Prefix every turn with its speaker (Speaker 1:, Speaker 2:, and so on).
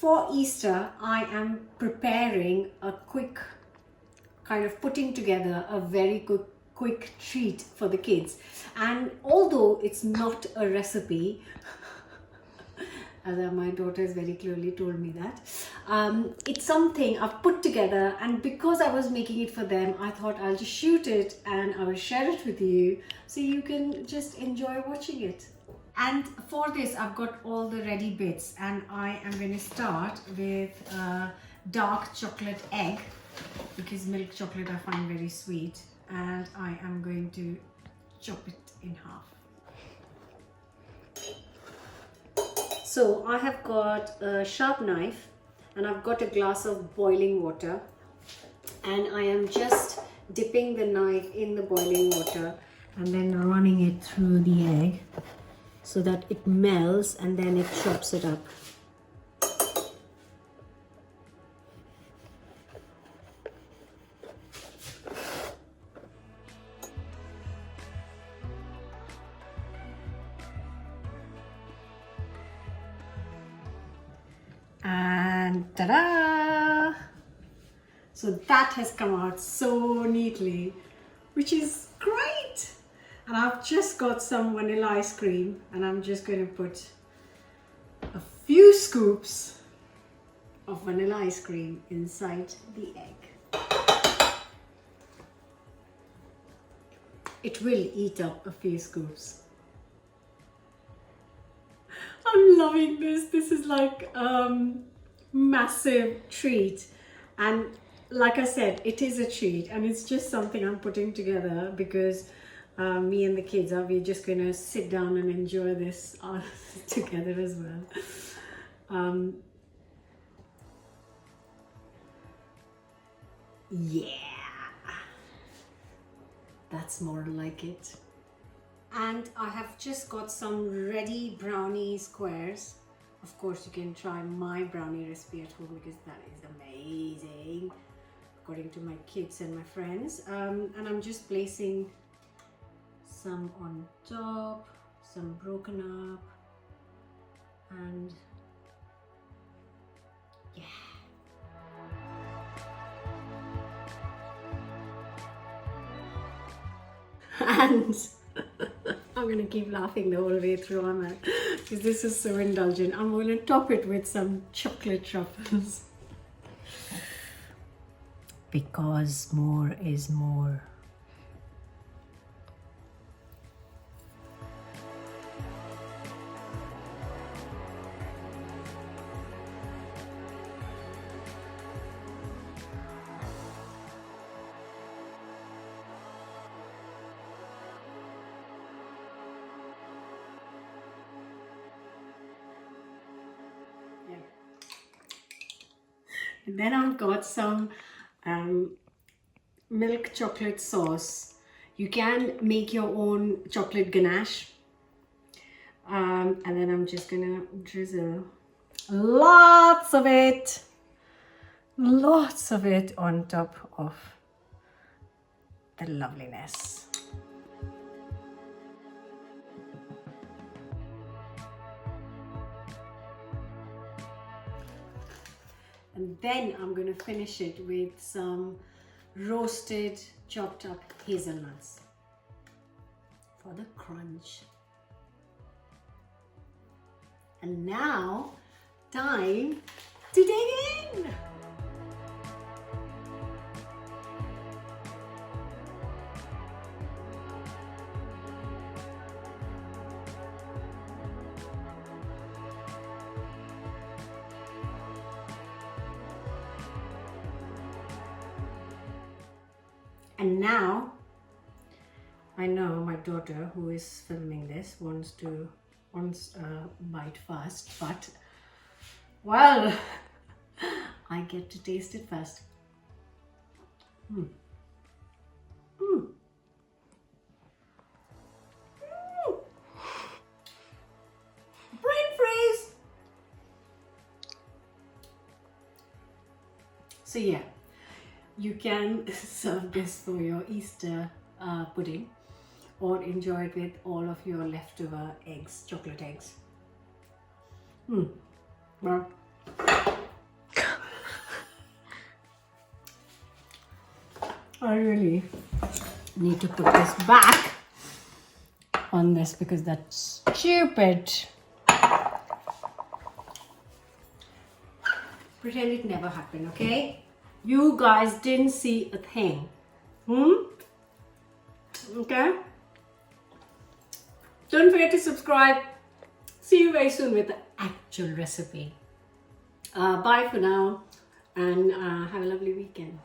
Speaker 1: for Easter, I am preparing a quick, kind of putting together a very quick treat for the kids. And although it's not a recipe, as my daughter has very clearly told me that, it's something I've put together, and because I was making it for them, I thought I'll just shoot it and I will share it with you so you can just enjoy watching it. And for this, I've got all the ready bits, and I am going to start with dark chocolate egg, because milk chocolate I find very sweet, and I am going to chop it in half. So I have got a sharp knife, and I've got a glass of boiling water, and I am just dipping the knife in the boiling water and then running it through the egg so that it melts, and then it chops it up. And ta-da! So that has come out so neatly, which is great. And I've just got some vanilla ice cream, and I'm just going to put a few scoops of vanilla ice cream inside the egg. It will eat up a few scoops. I'm loving this. This is like massive treat, and like I said, it is a treat, and it's just something I'm putting together because me and the kids we're just going to sit down and enjoy this together as well. Yeah, that's more like it. And I have just got some ready brownie squares. Of course, you can try my brownie recipe at home because that is amazing, according to my kids and my friends. And I'm just placing some on top, some broken up, and yeah. And I'm going to keep laughing the whole way through, am I? Because this is so indulgent. I'm going to top it with some chocolate truffles. Because more is more. And then I've got some milk chocolate sauce. You can make your own chocolate ganache. And then I'm just gonna drizzle lots of it on top of the loveliness. And then I'm going to finish it with some roasted, chopped up hazelnuts for the crunch. And now, time to dig in! And now, I know my daughter, who is filming this, wants a bite first, but well, I get to taste it first. Brain freeze! So yeah. You can serve this for your Easter pudding, or enjoy it with all of your leftover eggs, chocolate eggs. Well, I really need to put this back on this because that's stupid. Pretend it never happened, okay? You guys didn't see a thing. Okay? Don't forget to subscribe. See you very soon with the actual recipe. Bye for now, and have a lovely weekend.